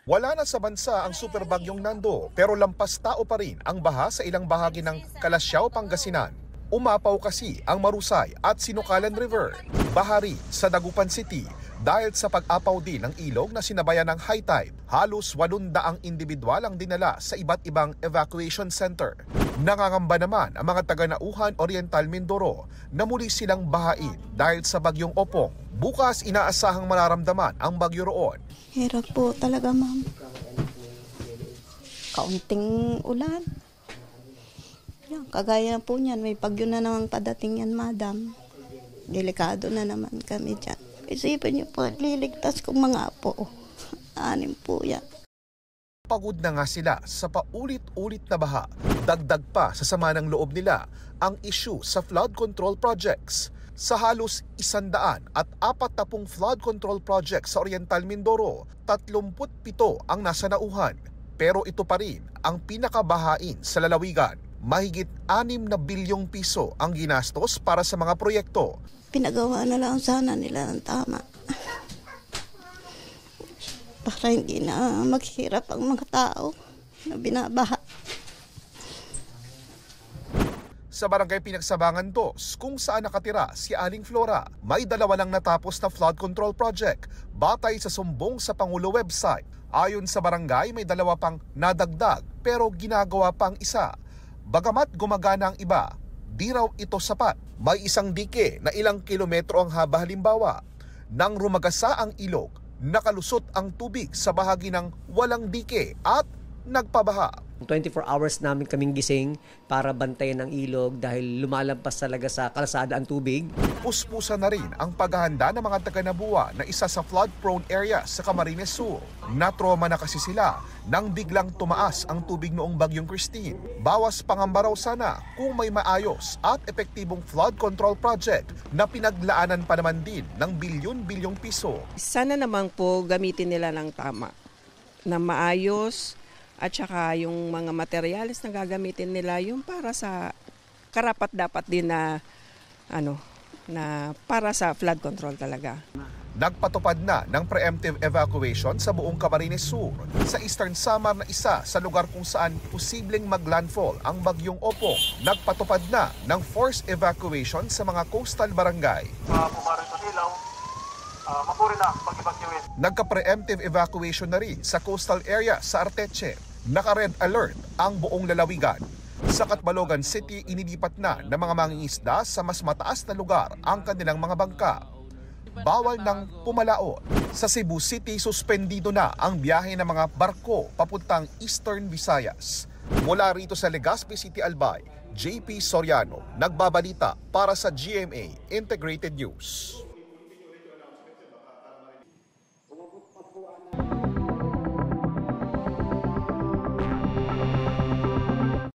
Wala na sa bansa ang superbagyong Nando pero lampas tao pa rin ang baha sa ilang bahagi ng Calasiao, Pangasinan. Umapaw kasi ang Marusay at Sinukalan River. Bahari sa Dagupan City dahil sa pag-apaw din ng ilog na sinabayan ng high tide. Halos 800 individual ang dinala sa iba't ibang evacuation center. Nangangamba naman ang mga taga-Nauhan Oriental Mindoro na muli silang bahain dahil sa bagyong Opong. Bukas inaasahang mararamdaman ang bagyo roon. Hirap po talaga, ma'am. Kaunting ulan. Yan, kagaya po niyan, may bagyo na naman padating yan, madam. Delikado na naman kami dyan. Isipin niyo po, liligtas kong mga apo. 6 po yan. Pagod na nga sila sa paulit-ulit na baha. Dagdag pa sa sama ng loob nila ang issue sa flood control projects. Sa halos 140 flood control projects sa Oriental Mindoro, 37 ang nasa Nauhan. Pero ito pa rin ang pinakabahain sa lalawigan. Mahigit 6 na bilyong piso ang ginastos para sa mga proyekto. Pinagawa na lang sana nila ng tama. Para hindi na maghirap ang mga tao na binabaha. Sa barangay Pinagsabangan 2, kung saan nakatira si Aling Flora, may 2 lang natapos na flood control project batay sa sumbong sa Pangulo website. Ayon sa barangay, may 2 pang nadagdag pero ginagawa pang isa. Bagamat gumagana ang iba, di raw ito sapat. May isang dike na ilang kilometro ang haba halimbawa. Nang rumagasa ang ilog, nakalusot ang tubig sa bahagi ng walang dike at nagpabaha. 24 hours namin kaming gising para bantayan ang ilog dahil lumalampas talaga sa kalsada ang tubig. Puspusa na rin ang paghahanda ng mga taga-Nabua na isa sa flood-prone area sa Camarines Sur. Natroma na kasi sila nang biglang tumaas ang tubig noong bagyong Christine. Bawas pangamba raw sana kung may maayos at epektibong flood control project na pinaglaanan pa naman din ng bilyon-bilyong piso. Sana naman po gamitin nila ng tama, na maayos, at saka yung mga materyales na gagamitin nila yung para sa karapat-dapat din na na para sa flood control talaga. Nagpatupad na ng preemptive evacuation sa buong Camarines Sur, sa Eastern Samar na isa sa lugar kung saan posibleng maglandfall ang bagyong Opong. Nagpatupad na ng forced evacuation sa mga coastal barangay. Nagka-preemptive evacuation na rin sa coastal area sa Arteche. Naka-red alert ang buong lalawigan. Sa Catbalogan City, inilipat na ng mga mangingisda sa mas mataas na lugar ang kanilang mga bangka. Bawal ng pumalaot. Sa Cebu City, suspendido na ang biyahe ng mga barko papuntang Eastern Visayas. Mula rito sa Legazpi City, Albay, JP Soriano, nagbabalita para sa GMA Integrated News.